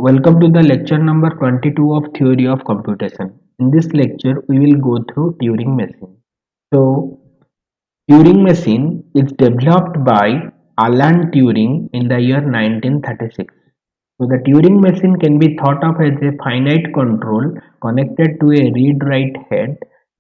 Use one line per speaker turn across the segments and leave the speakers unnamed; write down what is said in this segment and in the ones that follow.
Welcome to the lecture number 22 of Theory of Computation. In this lecture, we will go through Turing Machine. So, Turing Machine is developed by Alan Turing in the year 1936. So, the Turing Machine can be thought of as a finite control connected to a read-write head.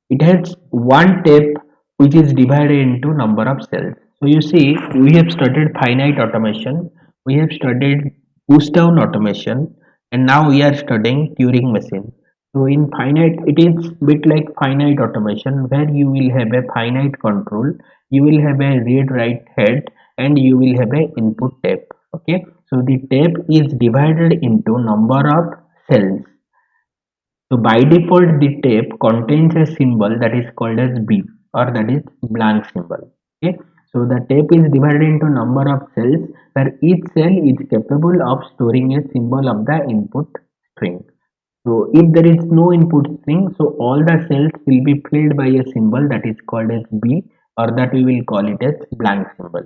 It has one tape which is divided into number of cells. So, you see, we have studied finite automation, we have studied push down automation, and now we are studying Turing machine. So in finite, it is bit like finite automation where you will have a finite control, you will have a read write head, and you will have a input tape. Okay, so the tape is divided into number of cells. So by default, the tape contains a symbol that is called as B, or that is blank symbol. Okay, so the tape is divided into number of cells where each cell is capable of storing a symbol of the input string. So if there is no input string, so all the cells will be filled by a symbol that is called as B, or that we will call it as blank symbol.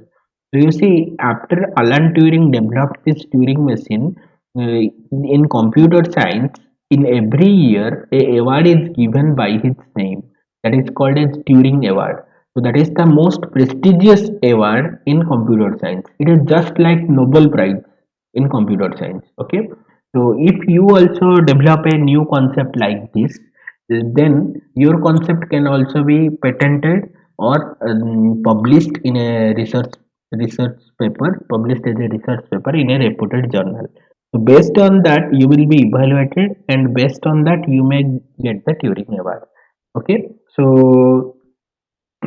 So you see, after Alan Turing developed this Turing machine, in computer science, in every year a award is given by his name, that is called as Turing Award. So that is the most prestigious award in computer science. It is just like Nobel Prize in computer science. Okay, so if you also develop a new concept like this, then your concept can also be patented or published in a research paper, published as a research paper in a reputed journal. So based on that, you will be evaluated, and based on that, you may get the Turing Award. Okay, so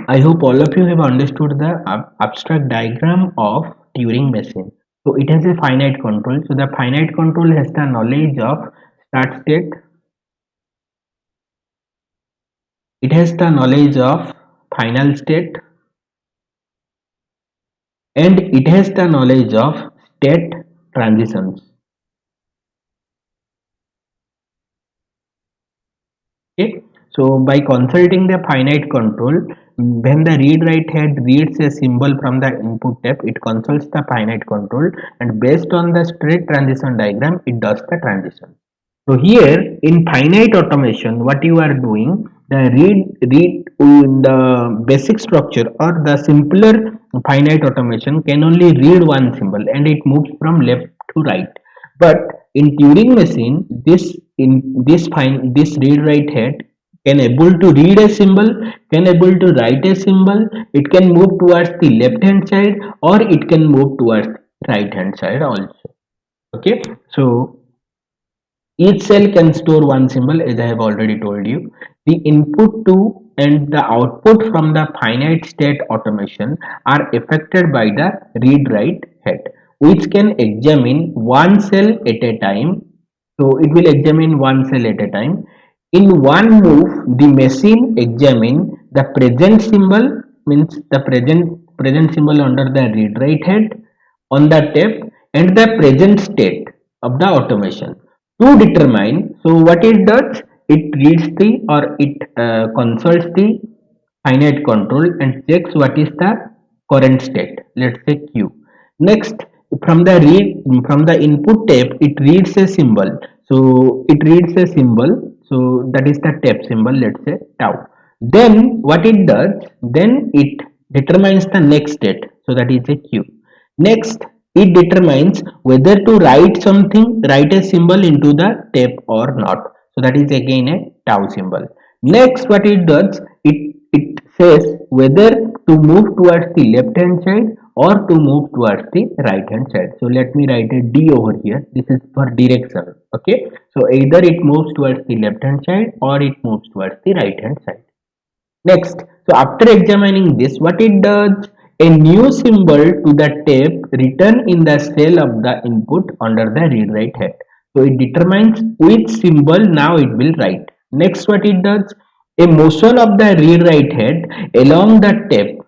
I hope all of you have understood the abstract diagram of Turing machine. So it has a finite control. So the finite control has the knowledge of start state. It has the knowledge of final state, and it has the knowledge of state transitions. Okay, so by consulting the finite control, when the read write head reads a symbol from the input tape, it consults the finite control, and based on the state transition diagram, it does the transition. So here in finite automation, what you are doing, the read the basic structure or the simpler finite automation can only read one symbol and it moves from left to right. But in Turing machine, this read write head can able to read a symbol, can able to write a symbol. It can move towards the left hand side or it can move towards right hand side also. Okay, so each cell can store one symbol, as I have already told you. The input to and the output from the finite state automation are affected by the read write head, which can examine one cell at a time. So it will examine one cell at a time. In one move, the machine examine the present symbol, means the present symbol under the read write head on the tape, and the present state of the automation to determine. So what it does, it reads the or it consults the finite control and checks what is the current state, let's say q. Next, from the input tape, it reads a symbol. So it reads a symbol, so that is the tape symbol, let's say tau. Then what it does, then it determines the next state, so that is a q. Next, it determines whether to write a symbol into the tape or not. So that is again a tau symbol. Next, what it does, it says whether to move towards the left hand side or to move towards the right hand side. So let me write a D over here. This is for direction. Okay. So either it moves towards the left hand side or it moves towards the right hand side. Next, so after examining this, what it does, a new symbol to the tape written in the cell of the input under the read write head. So it determines which symbol now it will write. Next, what it does, a motion of the read write head along the tape.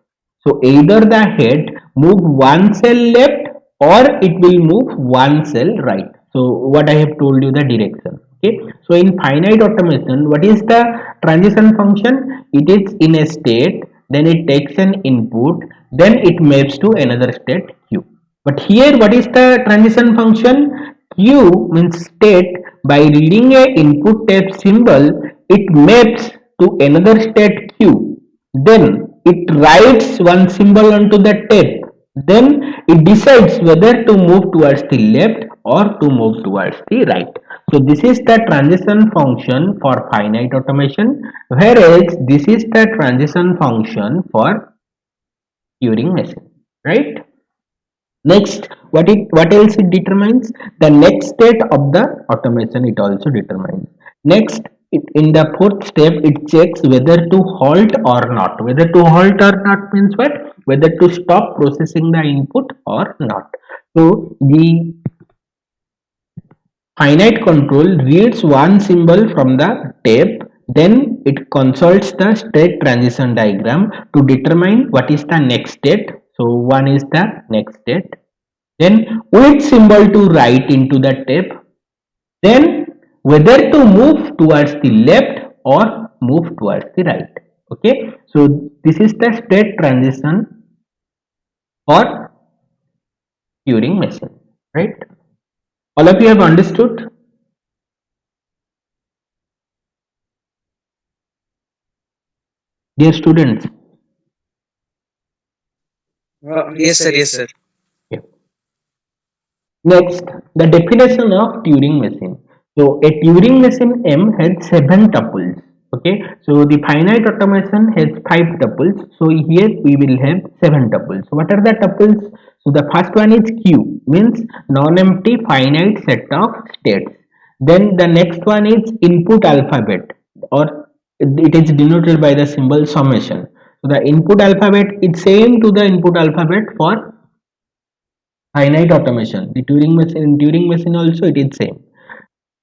So either the head move one cell left or it will move one cell right. So what I have told you, the direction. Okay, so in finite automation, what is the transition function? It is in a state, then it takes an input, then it maps to another state q. But here, what is the transition function? Q means state. By reading a input tape symbol, it maps to another state Q. Then it writes one symbol onto the tape. Then it decides whether to move towards the left or to move towards the right. So this is the transition function for finite automation, whereas this is the transition function for Turing machine, right? Next, what else it determines? The next state of the automation it also determines. Next, in the fourth step, it checks whether to halt or not. Whether to halt or not means what? Whether to stop processing the input or not. So the finite control reads one symbol from the tape, then it consults the state transition diagram to determine what is the next state. So one is the next state, then which symbol to write into the tape, then whether to move towards the left or move towards the right. Okay, so this is the state transition for Turing machine, right? All of you have understood? Dear students.
Yes, sir. Yes, sir.
Yeah. Next, the definition of Turing machine. So a Turing machine M has 7 tuples. Okay, so the finite automation has 5 tuples. So here we will have 7 tuples. What are the tuples? So the first one is Q, means non-empty finite set of states. Then the next one is input alphabet, or it is denoted by the symbol summation. So the input alphabet is same to the input alphabet for finite automation. The Turing machine also it is same.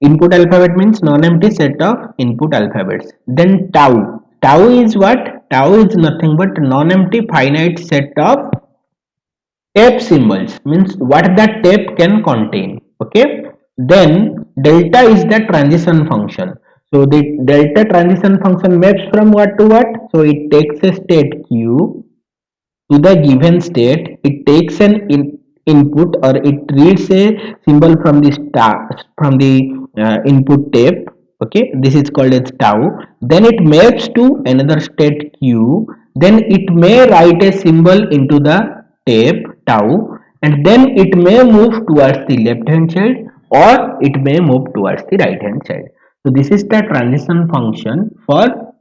Input alphabet means non-empty set of input alphabets. Then tau. Tau is what? Tau is nothing but non-empty finite set of tape symbols. Means what that tape can contain. Okay. Then delta is the transition function. So the delta transition function maps from what to what? So it takes a state Q to the given state, it takes an input, or it reads a symbol from the input tape. Okay, this is called as tau. Then it maps to another state Q. Then it may write a symbol into the tape tau, and then it may move towards the left hand side or it may move towards the right hand side. So this is the transition function for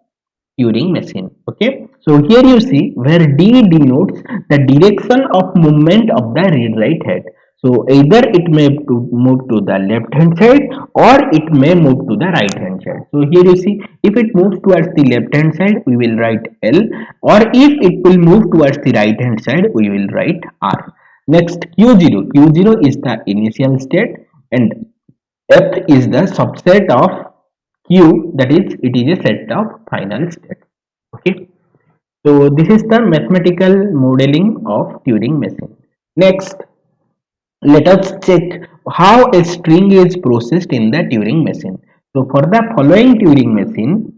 Turing machine. Okay, so here you see where D denotes the direction of movement of the read write head. So either it may move to the left hand side or it may move to the right hand side. So here you see, if it moves towards the left hand side we will write L, or if it will move towards the right hand side we will write R. Next, Q0. Q0 is the initial state and F is the subset of Q, that is it is a set of final state. Okay, so this is the mathematical modeling of Turing machine. Next, let us check how a string is processed in the Turing machine. So for the following Turing machine,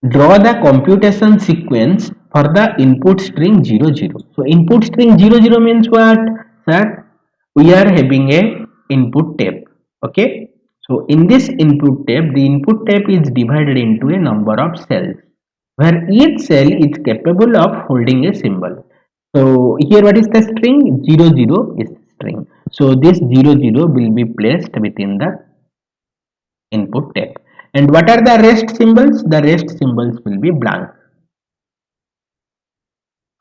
draw the computation sequence for the input string 00. So input string 00 means what? Sir, we are having a input tape. Okay, so in this input tape, the input tape is divided into a number of cells, where each cell is capable of holding a symbol. So here what is the string? 00 is the string. So this 00 will be placed within the input tape. And what are the rest symbols? The rest symbols will be blank.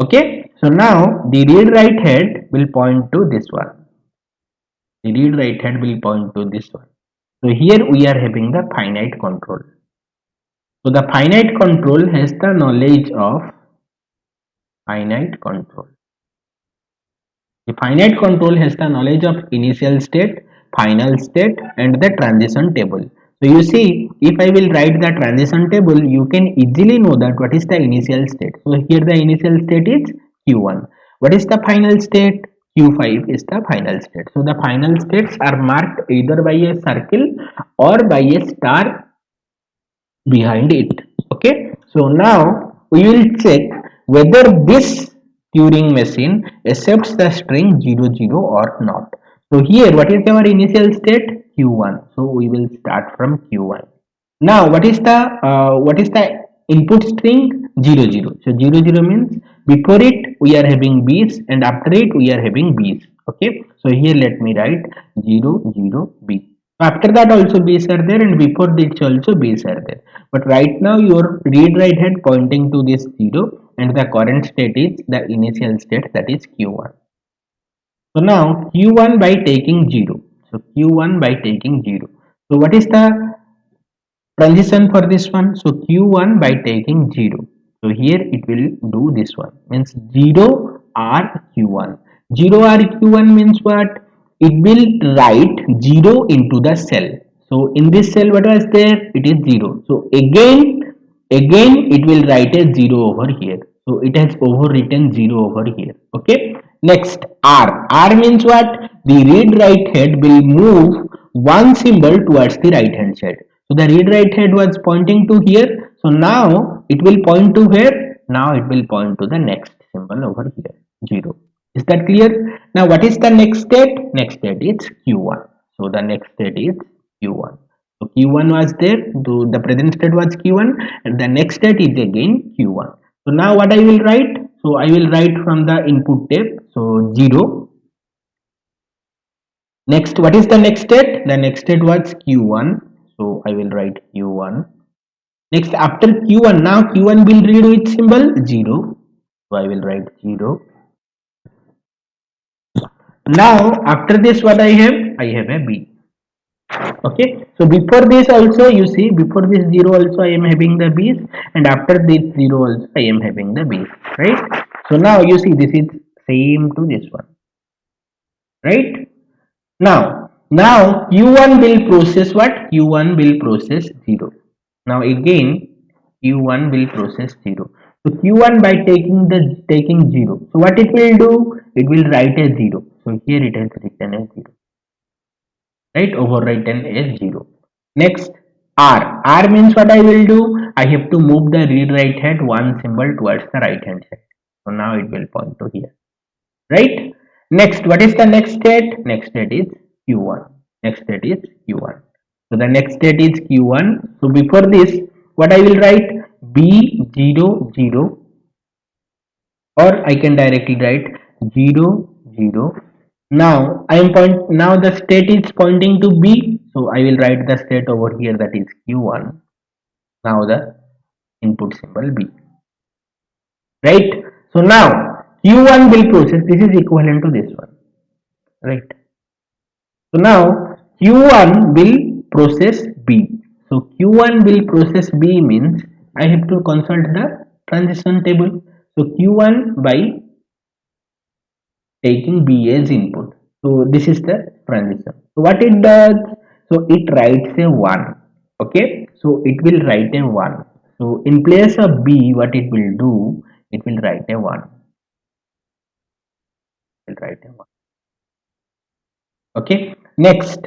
Okay, so now the read write head will point to this one. The read write head will point to this one. So here we are having the finite control. So the finite control has the knowledge of finite control. The finite control has the knowledge of initial state, final state, and the transition table. So you see, if I will write the transition table, you can easily know that what is the initial state. So here the initial state is Q1. What is the final state? Q5 is the final state. So the final states are marked either by a circle or by a star behind it. Okay, so now we will check whether this Turing machine accepts the string 00 or not. So here, what is our initial state? Q1. So we will start from Q1. Now, what is the input string? 0 0. So 0 0 means before it we are having B's and after it we are having B's. Okay. So here let me write 0 0 B. So after that also B's are there and before this also B's are there. But right now your read write head pointing to this 0 and the current state is the initial state, that is Q1. So now Q1 by taking 0. So Q1 by taking 0. So what is the transition for this one? So Q1 by taking 0. So here it will do this one. Means 0 R Q1. 0 R Q1 means what? It will write 0 into the cell. So in this cell what was there? It is 0. So again it will write a 0 over here. So it has overwritten 0 over here. Okay. Next R. R means what? The read write head will move one symbol towards the right hand side. So the read write head was pointing to here. So now it will point to where? Now it will point to the next symbol over here, 0. Is that clear? Now what is the next state? Next state is Q1. So the next state is Q1. So Q1 was there, the present state was Q1 and the next state is again Q1. So now what I will write? So I will write from the input tape. So 0. Next, what is the next state? The next state was Q1. So I will write Q1. Next, after Q1, now Q1 will read with symbol 0. So I will write 0. Now, after this, what I have? I have a B. Okay. So before this also, you see, before this 0 also I am having the B's, and after this 0 also I am having the B's. Right. So now you see this is same to this one. Right. Now Q1 will process what? Q1 will process 0. Now again Q1 will process 0. So Q1 by taking 0. So what it will do? It will write a 0. So here it has written a 0. Right? Overwritten a 0. Next R. R means what I will do? I have to move the read write head one symbol towards the right hand side. So now it will point to here. Right. Next, what is the next state? Next state is Q1. Next state is Q1. So the next state is Q1. So before this, what I will write? B 0 0, or I can directly write 0 0. Now now the state is pointing to B, so I will write the state over here, that is Q1. Now the input symbol B. Right. So now Q1 will process, this is equivalent to this one. Right. So now Q1 will process B. So Q1 will process B means I have to consult the transition table. So Q1 by taking B as input. So this is the transition. So what it does? So it writes a 1. Okay. So it will write a 1. So in place of B, what it will do? It will write a 1. It will write a 1. Okay. Next,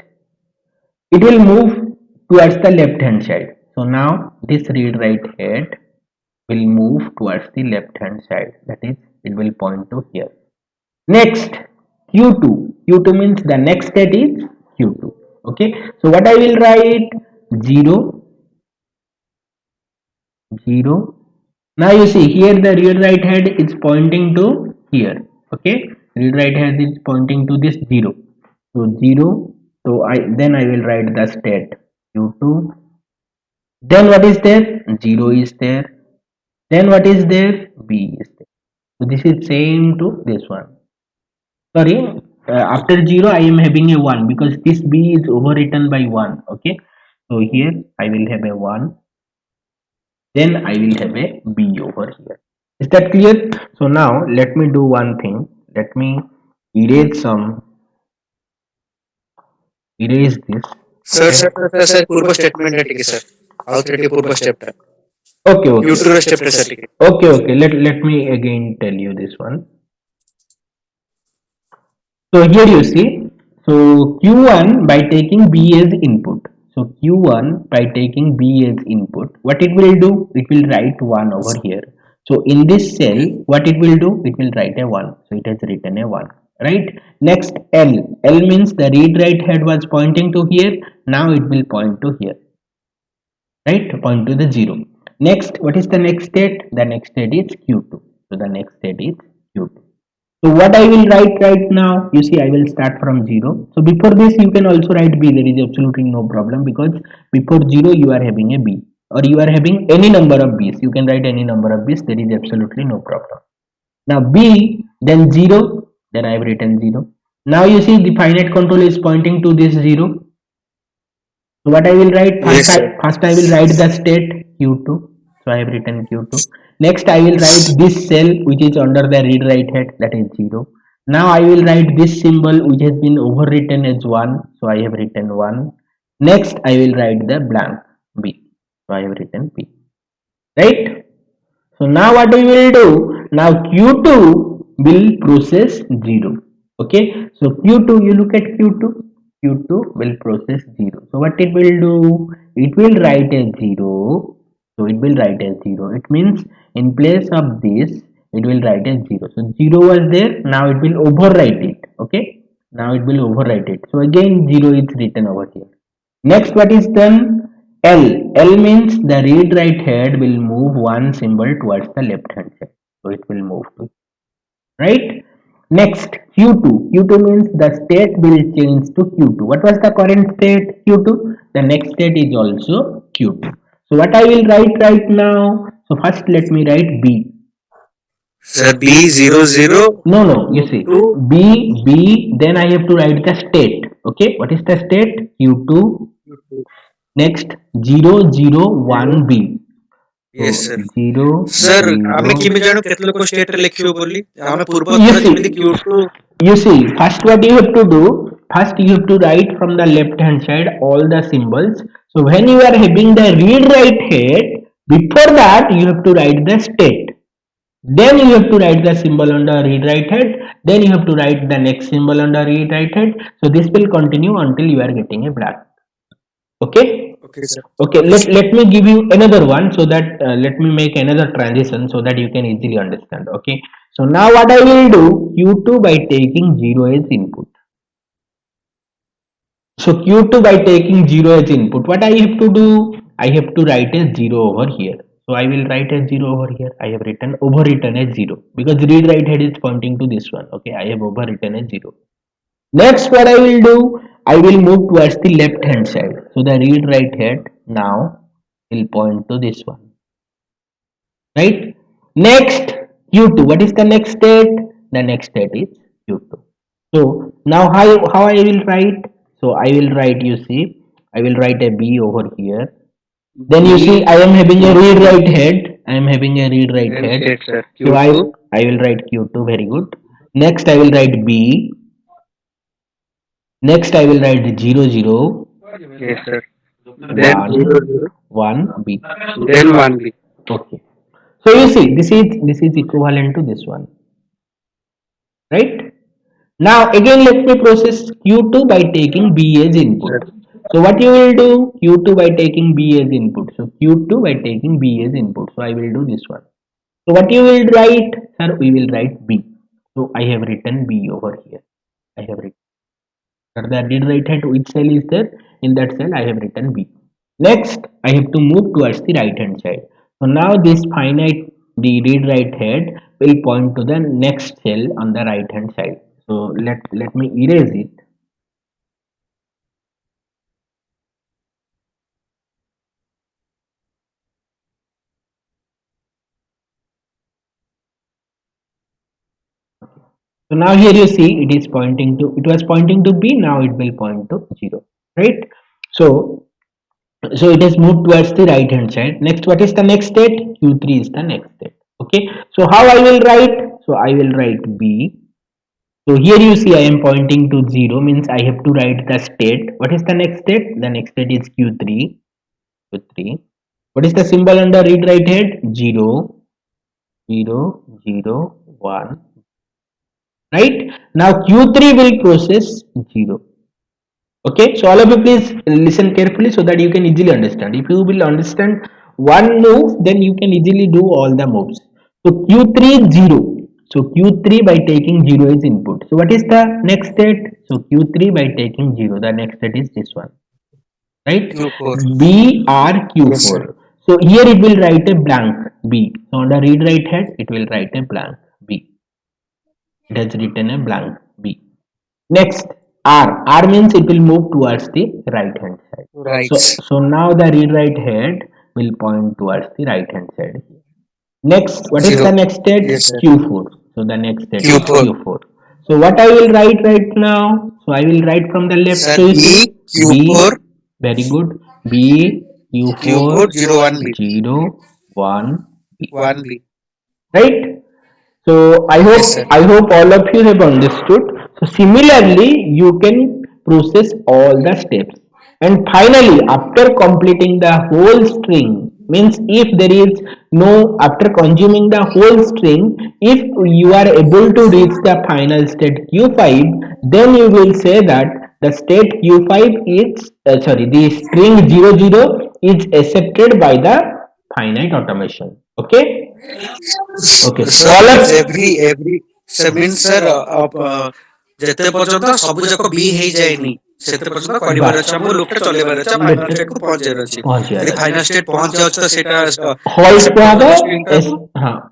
it will move towards the left hand side. So now this read write head will move towards the left hand side, that is it will point to here. Next, Q2 means the next state is Q2. Okay. So what I will write? 0 0. Now you see here the read write head is pointing to here. Okay. Read write head is pointing to this 0. So 0. So I will write the state Q2. Then what is there? 0 is there. Then what is there? B is there. So this is same to this one. Sorry, after 0 I am having a 1 because this B is overwritten by 1. Okay. So here I will have a 1. Then I will have a B over here. Is that clear? So now let me do one thing. Let me erase this.
Sir
Okay.
Sir पूर्व statement टिके sir आउथरेटी पूर्व step
Okay. Okay.
Future step sir टिके
Okay. Okay. Let me again tell you this one. So here you see, so Q1 by taking B as input. So Q1 by taking B as input, what it will do? It will write 1 over here. So in this cell, what it will do? It will write a 1. So it has written a 1. right? Next L. L means the read write head was pointing to here. Now it will point to here, right? Point to the 0. Next, what is the next state? The next state is Q2. So the next state is Q2. So what I will write right now, you see, I will start from 0. So before this, you can also write B. There is absolutely no problem because before 0, you are having a B or you are having any number of B's. You can write any number of B's. There is absolutely no problem. Now B, then 0, then I have written 0. Now you see the finite control is pointing to this 0. So what I will write first,
Yes, sir.
first I will write the state Q2. So I have written Q2. Next I will write this cell which is under the read write head, that is 0. Now I will write this symbol which has been overwritten as 1. So I have written 1. Next I will write the blank B. So I have written B. Right? So now what we will do? Now Q2 will process 0. Okay. So Q2, you look at Q2. Q2 will process 0. So what it will do? It will write a 0. So it will write a 0. It means in place of this, it will write a 0. So 0 was there. Now it will overwrite it. Okay. Now it will overwrite it. So again 0 is written over here. Next, what is done? L. L means the read write head will move one symbol towards the left hand side. So it will move to right. Next, Q2. Q2 means the state will change to Q2. What was the current state? Q2. The next state is also Q2. So what I will write right now? So first let me write B.
Sir, B00
No, no, you see.
to
B, then I have to write the state. Okay, what is the state? Q2. Next 001B.
yes,
So
sir.
0
Sir, ଆମେ
0.
କେମିତି ଜାଣୁ କେତେ ଲୋକ state ରେ ଲେଖିବ ବୋଲି? ଆମେ ପୂର୍ବ
You
ଥର ଯେମିତି
see,
Q2
you see, first what you have to do, first you have to write from the left hand side all the symbols. So when you are having the read write head, before that you have to write the state. Then you have to write the symbol on the read write head. Then you have to write the next symbol on the read write head. So this will continue until you are getting a black. Okay.
Okay, sir.
Okay, let me give you another one so that let me make another transition so that you can easily understand. Okay, so now what I will do, Q2 by taking 0 as input. So Q2 by taking 0 as input, what I have to do? I have to write a 0 over here. So I will write a 0 over here. I have written overwritten as 0 because read write head is pointing to this one. Okay, I have overwritten as 0. Next, what I will do, I will move towards the left hand side. So the read write head now will point to this one, right? Next, Q2. What is the next state? The next state is Q2. So now how I will write? So I will write, you see, I will write a B over here. Then you see I am having a read write head. I am having a read write
And
head.
state, sir.
So
Q2.
I will write Q2, very good. Next I will write B. Next I will write 0
Yes, sir. Then 0, 0.
1 1 B.
Then 1B.
Okay. So you see this is equivalent to this one, right? Now again let me process Q2 by taking B as
Sir.
input. So what you will do? Q2 by taking B as input. So Q2 by taking B as input. So I will do this one. So what you will write? Sir, we will write B. So I have written B over here. I have written. Sir, the read write hand which cell is there? In that cell I have written B. Next, I have to move towards the right hand side. So now this finite, the read write head will point to the next cell on the right hand side. So let me erase it. So now here you see it is pointing to, it was pointing to B, now it will point to 0, right? So it has moved towards the right hand side. Next, what is the next state? Q3 is the next state. Okay, so how I will write? So I will write B. So here you see I am pointing to 0, means I have to write the state. What is the next state? The next state is Q3. Q3. What is the symbol under read write head? 0 0 0 1. Right? Now Q3 will process 0. Okay, so all of you please listen carefully so that you can easily understand. If you will understand one move, then you can easily do all the moves. So Q3 0. So Q3 by taking 0 is input. So what is the next state? So Q3 by taking 0, the next state is this one, right?
Q4.
B R
Yes, sir.
Q4. So here it will write a blank B. So on the read write head, it will write a blank B. It has written a blank B. Next, R. R means it will move towards the right hand side.
Right.
So now the read write head will point towards the right hand side. Next, what is the
Zero.
next state?
Yes, sir.
Q4. So the next state is
Q4.
Q4. So what I will write right now? So I will write from the left.
Sir,
So you
B,
see
Q4,
B, very good. B, Q4,
Q4, 0, 1B.
0, 1, B.
1B.
Right? So
Yes, sir.
I hope all of you have understood. So similarly, you can process all the steps. And finally, after completing the whole string, means if there is no, after consuming the whole string, if you are able to reach the final state Q5, then you will say that the state Q5 is, the string 00 is accepted by the finite automation. Okay? Okay. So
Sir,
all
means
of
every, sir, means sir, ଯେତେ ପର୍ଯ୍ୟନ୍ତ ସବୁ ଯାକ ବି ହେଇଯାଏନି ସେତେ ପର୍ଯ୍ୟନ୍ତ କରିବାର ଅଛି ଆମକୁ loop ଟା ଚଲେଇବାର ଅଛି ଆଉ ଫାଇନାଲ ଷ୍ଟେଟ୍ କୁ ପହଞ୍ଚିବାର ଅଛି ଯଦି
ପହଞ୍ଚିବାର
ଫାଇନାଲ ଷ୍ଟେଟ୍ ପହଞ୍ଚି ଯାଉଛି ତ ସେଇଟା
halt
ଆକ୍ସେପ୍ଟ
kuhaba
କରିଦବ ଷ୍ଟ୍ରିଙ୍ଗ ଟାକୁ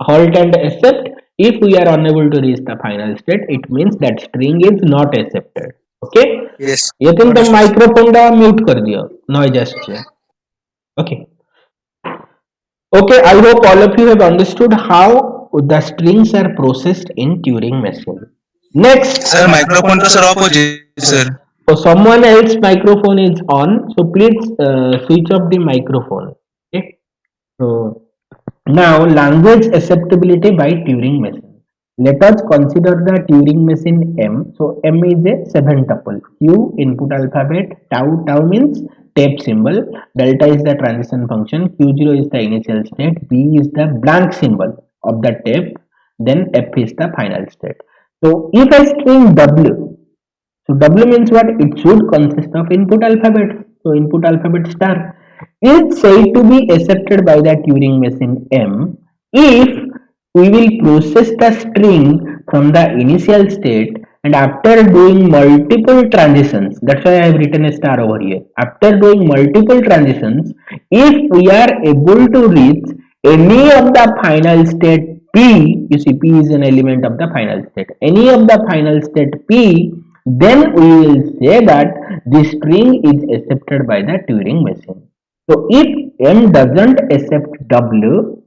halt and accept. If we are unable to reach the final state, it means that string is not accepted. Okay.
Yes
यदि तुम
ଅଣ୍ଡରଷ୍ଟୁଡ୍ sir.
माइक्रोफोन टा म्यूट कर दियो noise आसছে. Okay. Okay, I hope all of you have understood how the strings are processed in Turing machine. Next,
Sir, microphone to sir off हो जाए sir.
so someone else microphone is on, so please switch off the microphone. Okay. So now language acceptability by Turing machine. Let us consider the Turing machine M. So M is a 7 tuple. Q input alphabet, tau means tape symbol, delta is the transition function, Q0 is the initial state, B is the blank symbol of the tape, then F is the final state. So if a string W, so W means what? It should consist of input alphabet. So input alphabet star is said to be accepted by the Turing machine M if we will process the string from the initial state and after doing multiple transitions. That's why I have written a star over here. After doing multiple transitions, if we are able to reach any of the final state P, you see P is an element of the final state, any of the final state P, then we will say that the string is accepted by the Turing machine. So if M doesn't accept W,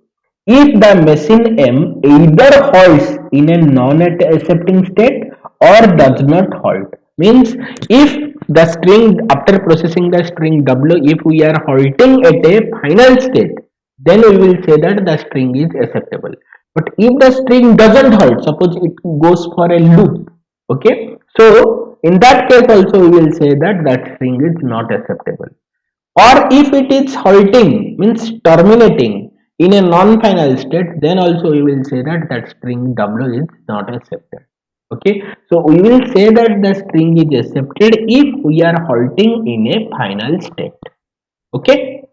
if the machine M either halts in a non-accepting state or does not halt, means if the string after processing the string W, if we are halting at a final state, then we will say that the string is acceptable. But if the string doesn't halt, suppose it goes for a loop, okay, so in that case also we will say that that string is not acceptable. Or if it is halting, means terminating in a non-final state, then also we will say that that string W is not accepted. Okay, so we will say that the string is accepted if we are halting in a final state. Okay.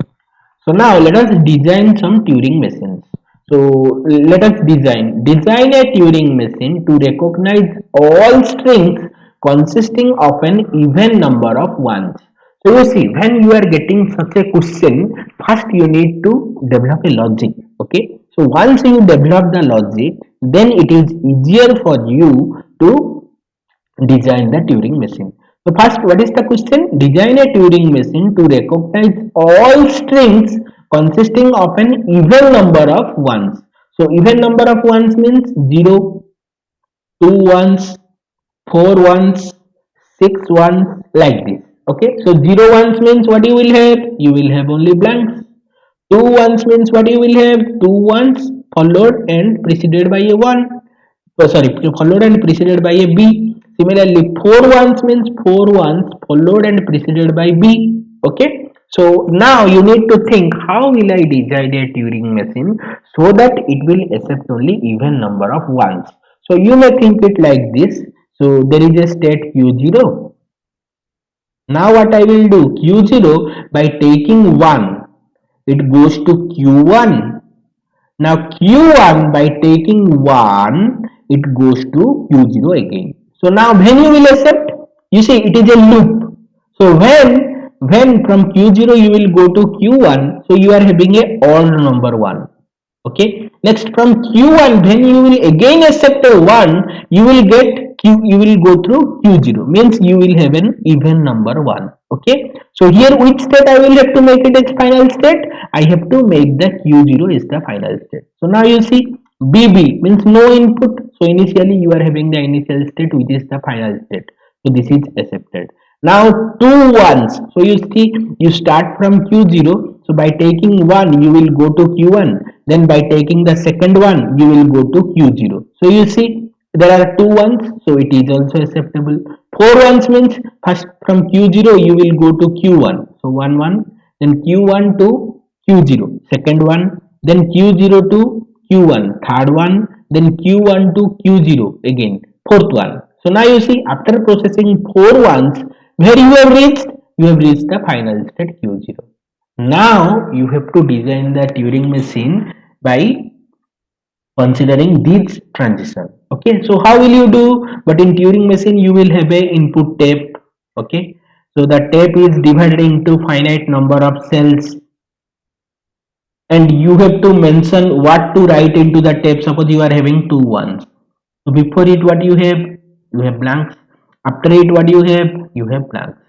So now let us design some Turing machines. So let us design a Turing machine to recognize all strings consisting of an even number of ones. So you see, when you are getting such a question, first you need to develop a logic. Okay. So once you develop the logic, then it is easier for you to design the Turing machine. So first, what is the question? Design a Turing machine to recognize all strings consisting of an even number of ones. So even number of ones means 0, 2 ones, 4 ones, 6 ones, like this. Okay, so 0 ones means what you will have? You will have only blanks. 2 ones means what you will have? 2 ones followed and preceded by a 1. Oh, sorry, followed and preceded by a B. Similarly, 4 ones means 4 ones followed and preceded by B. Okay. So now you need to think, how will I design a Turing machine so that it will accept only even number of ones. So you may think it like this. So there is a state Q0. Now what I will do? Q0 by taking 1, it goes to Q1. Now Q1 by taking 1, it goes to Q0 again. So now when you will accept, you see it is a loop. So when from Q0 you will go to Q1, so you are having a odd number 1. Okay, next from Q1 when you will again accept a 1, you will get Q, you will go through Q0, means you will have an even number 1. Okay, so here which state I will have to make it as final state? I have to make the Q0 is the final state. So now you see BB means no input, so initially you are having the initial state which is the final state, so this is accepted. Now two ones, so you see you start from Q0, so by taking 1 you will go to Q1, then by taking the second one you will go to Q0. So you see there are two ones, so it is also acceptable. Four ones means first from Q0 you will go to Q1, so 1 1, then Q1 to Q0, second one, then Q0 to Q1, third one, then Q1 to Q0 again, fourth one. So now you see after processing four ones, where you have reached? You have reached the final state Q0. Now you have to design the Turing machine by considering these transition. Okay, so how will you do? But in Turing machine you will have a input tape. Okay, so the tape is divided into finite number of cells, and you have to mention what to write into the tape. Suppose you are having two ones, so before it what you have blanks, after it what you have blanks.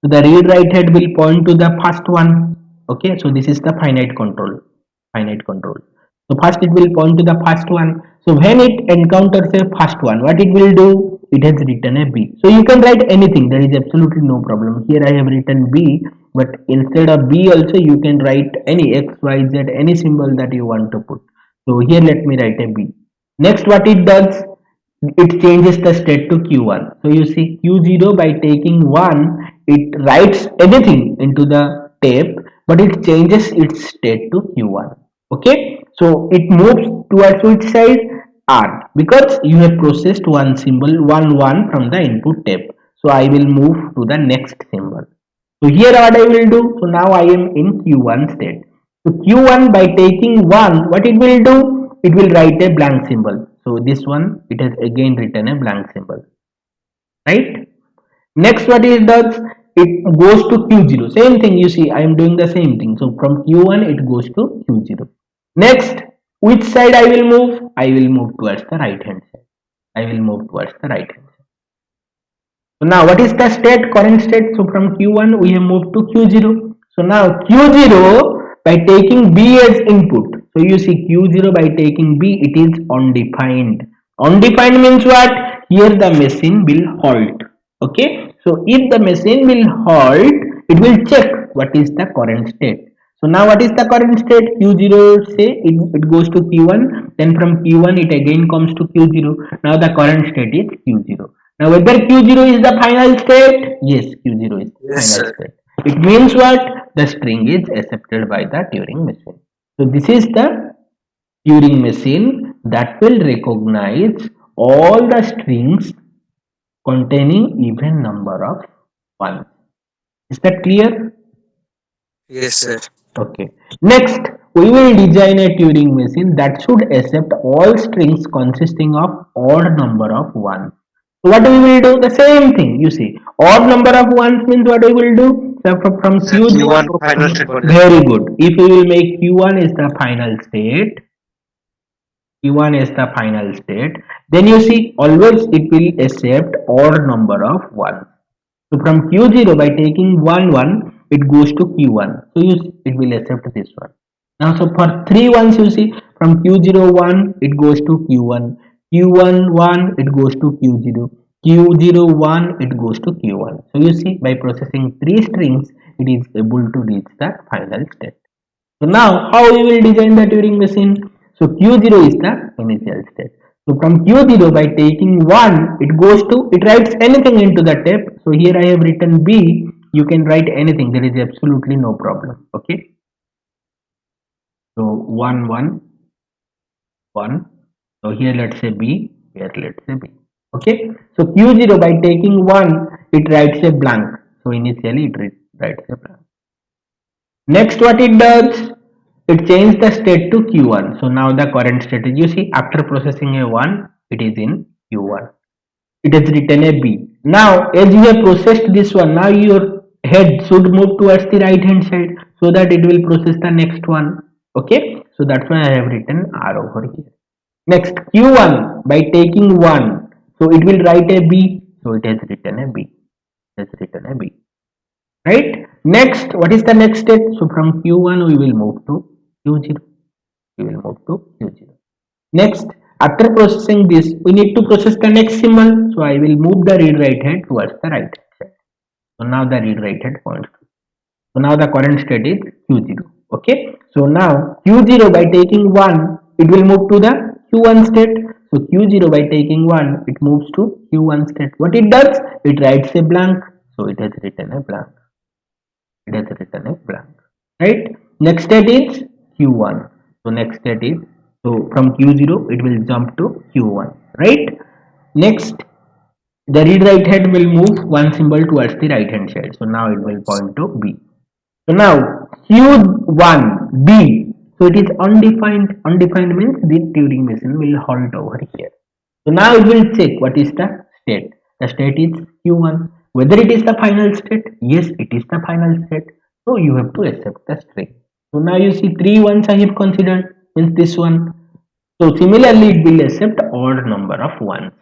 So the read write head will point to the first one. Okay, so this is the finite control. So first it will point to the first one. So when it encounters a first one, what it will do? It has written a B. So you can write anything, there is absolutely no problem. Here I have written B, but instead of B also you can write any X, Y, Z, any symbol that you want to put. So here let me write a B. Next what it does, it changes the state to Q1. So you see Q0 by taking 1, it writes anything into the tape, but it changes its state to Q1. Okay, so it moves towards which side? R, because you have processed one symbol 1 1 from the input tape. So I will move to the next symbol. So here what I will do? So now I am in Q1 state. So Q1 by taking 1, what it will do? It will write a blank symbol. So this one, it has again written a blank symbol, right? Next what it does? It goes to Q0. Same thing, you see, I am doing the same thing. So from Q1, it goes to Q0. Next, which side I will move? I will move towards the right hand side. I will move towards the right hand side. So now what is the state, current state? So from Q1 we have moved to Q0. So now Q0 by taking B as input. So you see Q0 by taking B, it is undefined. Undefined means what? Here the machine will halt. Okay. So if the machine will halt, it will check what is the current state. So now what is the current state? Q0, say it goes to Q1, then from Q1 it again comes to Q0. Now the current state is Q0. Now whether Q0 is the final state? Yes, Q0 is the
Yes,
final
sir.
state. It means what? The string is accepted by the Turing machine. So this is the Turing machine that will recognize all the strings containing even number of 1. Is that clear?
Yes, sir.
Okay. Next, we will design a Turing machine that should accept all strings consisting of odd number of 1. So what we will do? The same thing. You see, odd number of 1s means what we will do? So from
Sir,
Q0,
Q1 to final state one.
very good. If we will make Q1 is the final state, Q1 is the final state, then you see always it will accept odd number of 1. So from Q0 by taking 1 1, it goes to Q1. So it will accept this one. Now so for 3 ones you see from Q0 1 it goes to Q1. Q1 1 it goes to Q0. Q0 1 it goes to Q1. So you see by processing 3 strings it is able to reach the final state. So now how we will design the Turing machine? So Q0 is the initial state. So from Q0 by taking 1, it goes to, it writes anything into the tape. So here I have written B, you can write anything, there is absolutely no problem. Okay. So 1, 1, 1. So here let's say B, here let's say B. Okay. So Q0 by taking 1, it writes a blank. So initially it writes a blank. Next what it does, it changes the state to Q1. So now the current state is, you see after processing a 1, It is in Q1. It has written a B. Now, as you have processed this one, now your head should move towards the right hand side so that it will process the next one. Okay, so that's why I have written R over here. Next, Q1 by taking 1, so it will write a B, so it has written a B. It has written a B. Right? Next, what is the next step? So from Q1 we will move to Q0. We will move to Q0. Next, after processing this, we need to process the next symbol. So I will move the read write head towards the right hand side. So now the read write head points. So now the current state is Q0. Okay. So now Q0 by taking 1, it will move to the Q1 state. So Q0 by taking 1, it moves to Q1 state. What it does? It writes a blank. So it has written a blank. It has written a blank. Right? Next state is Q1. So next state is, so from Q0 it will jump to Q1. Right? Next, the read write head will move one symbol towards the right hand side. So now it will point to B. So now Q1 B. So it is undefined. Undefined means the Turing machine will halt over here. So now it will check what is the state. The state is Q1. Whether it is the final state? Yes, it is the final state. So you have to accept the string. So now you see 3 ones I have considered, means this one. So similarly it will accept odd number of ones.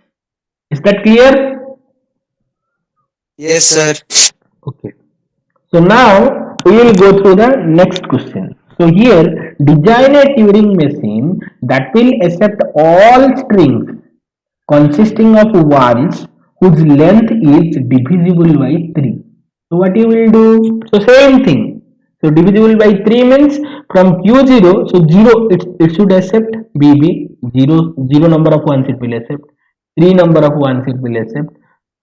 Is that clear?
Yes, sir.
Okay. So now we will go through the next question. So here, design a Turing machine that will accept all strings consisting of ones whose length is divisible by 3. So what you will do? So same thing. So divisible by 3 means from Q0, so 0 it should accept BB, 0 number of ones it will accept, 3 number of ones it will accept,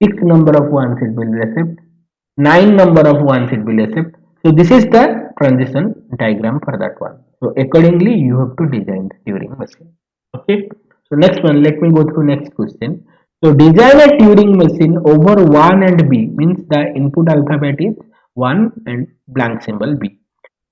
6 number of ones it will accept, 9 number of ones it will accept. So this is the transition diagram for that one. So accordingly you have to design the Turing machine. Okay. So next one, let me go through next question. So design a Turing machine over 1 and B, means the input alphabet is 1 and blank symbol B,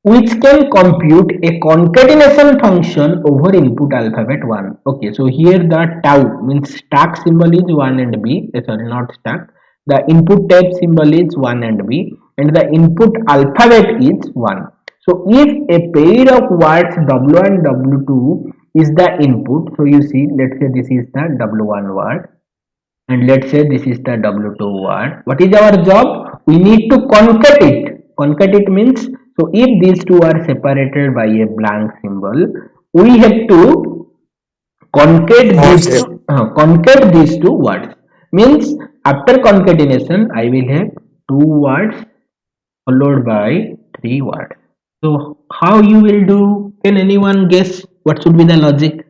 which can compute a concatenation function over input alphabet 1. Okay, so here the tau means stack symbol is 1 and B, sorry, not stack. The input type symbol is 1 and B, and the input alphabet is 1. So if a pair of words W and W2 is the input, so you see, let's say this is the W1 word, and let's say this is the W2 word. What is our job? We need to concatenate. Concatenate means, so if these two are separated by a blank symbol, we have to
Merge them.
concate these two words. Means after concatenation, I will have two words followed by three words. So how you will do? Can anyone guess what should be the logic?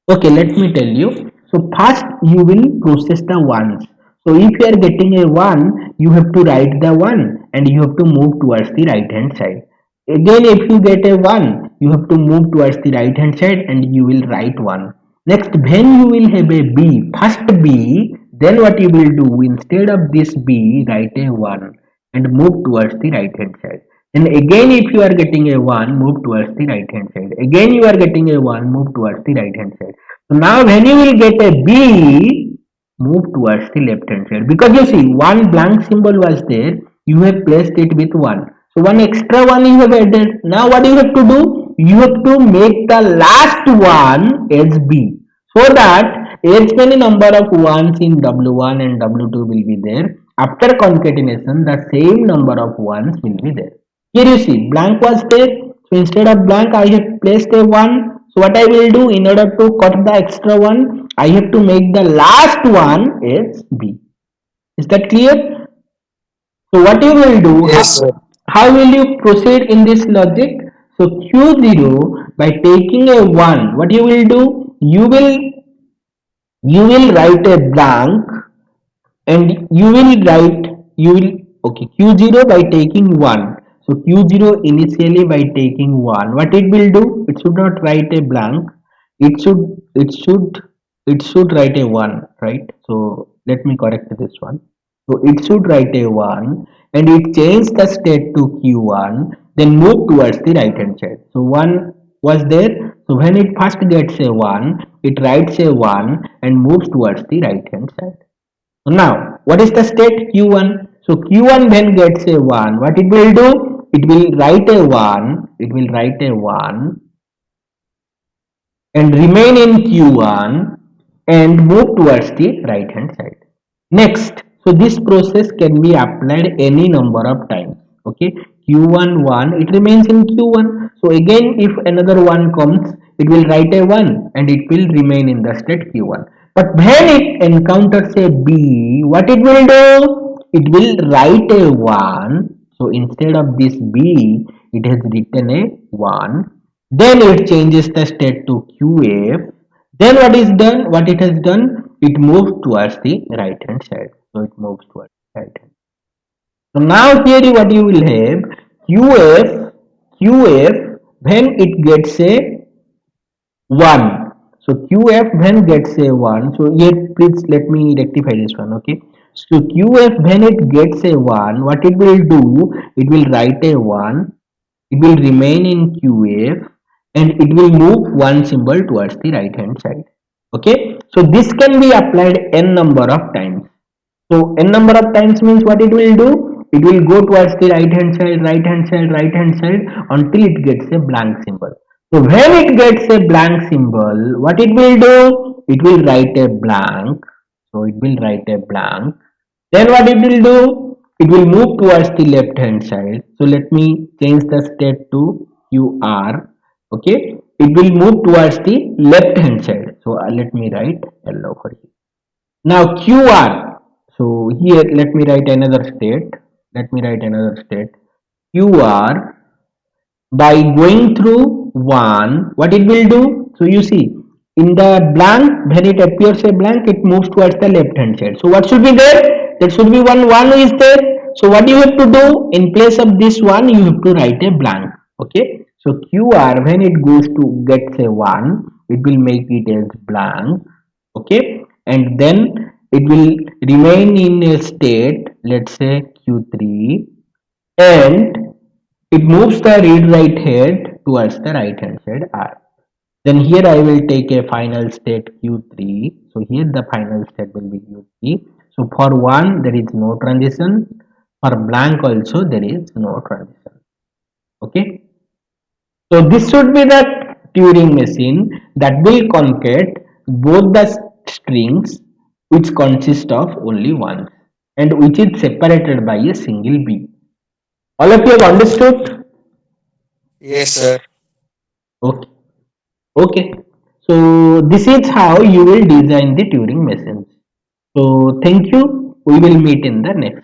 Okay, let me tell you. So first you will process the ones. So if you are getting a 1, you have to write the 1 and you have to move towards the right hand side. Again, if you get a 1, you have to move towards the right hand side and you will write 1. Next, when you will have a B, first B, then what you will do, instead of this B, write a 1 and move towards the right hand side. And again, if you are getting a 1, move towards the right hand side. Again, you are getting a 1, move towards the right hand side. So now when you will get a B, move towards the left hand side. Because you see, one blank symbol was there, you have placed it with 1. So one extra one you have added. Now what you have to do? You have to make the last one as B. So that as many number of ones in W1 and W2 will be there. After concatenation, the same number of ones will be there. Here you see, blank was there. So instead of blank, I have placed a 1. So what I will do, in order to cut the extra one, I have to make the last one as B. Is that clear? So what you will do,
Yes, sir.
how will you proceed in this logic? So Q0 by taking a 1, what you will do? You will write a blank and you will okay, Q0 by taking 1. So Q0 initially by taking 1, what it will do, it should not write a blank, it should write a 1, right? So let me correct this one. So it should write a 1 and it change the state to Q1, then move towards the right hand side. So 1 was there. So when it first gets a 1, it writes a 1 and moves towards the right hand side. Now what is the state? Q1. So Q1 then gets a 1, what it will do? It will write a 1, it will write a 1 and remain in Q1 and move towards the right hand side. Next, so this process can be applied any number of times. Okay, Q1 1, it remains in Q1. So again, if another one comes, it will write a 1 and it will remain in the state Q1. But when it encounters a B, what it will do? It will write a 1. So instead of this B, it has written a 1. Then it changes the state to QF. Then what is done? What it has done? It moves towards the right hand side. So it moves towards the right hand. So now here what you will have QF when it gets a 1. So QF when gets a 1. So here please let me rectify this one. Okay. So QF when it gets a 1, what it will do? It will write a 1. It will remain in QF and it will move one symbol towards the right hand side. Okay. So this can be applied n number of times. So n number of times means what it will do? It will go towards the right hand side, right hand side, right hand side until it gets a blank symbol. So when it gets a blank symbol, what it will do? It will write a blank. So it will write a blank. Then what it will do? It will move towards the left hand side. So let me change the state to QR. Okay. It will move towards the left hand side. So let me write yellow for you. Now QR. So here let me write another state. Let me write another state. QR by going through 1, what it will do? So you see in the blank, when it appears a blank, it moves towards the left hand side. So what should be there? There should be 1 is there. So what you have to do? In place of this 1, you have to write a blank. Okay, so QR when it goes to gets a 1, it will make it as blank. Okay, and then it will remain in a state, let's say Q3, and it moves the read write head towards the right hand side R. Then here I will take a final state Q3. So here the final state will be Q3. So for 1 there is no transition. For blank also there is no transition. Okay. So this should be the Turing machine that will concat both the strings which consist of only one and which is separated by a single B. All of you have understood?
Yes, sir.
Okay. Okay. So this is how you will design the Turing machines. So thank you. We will meet in the next.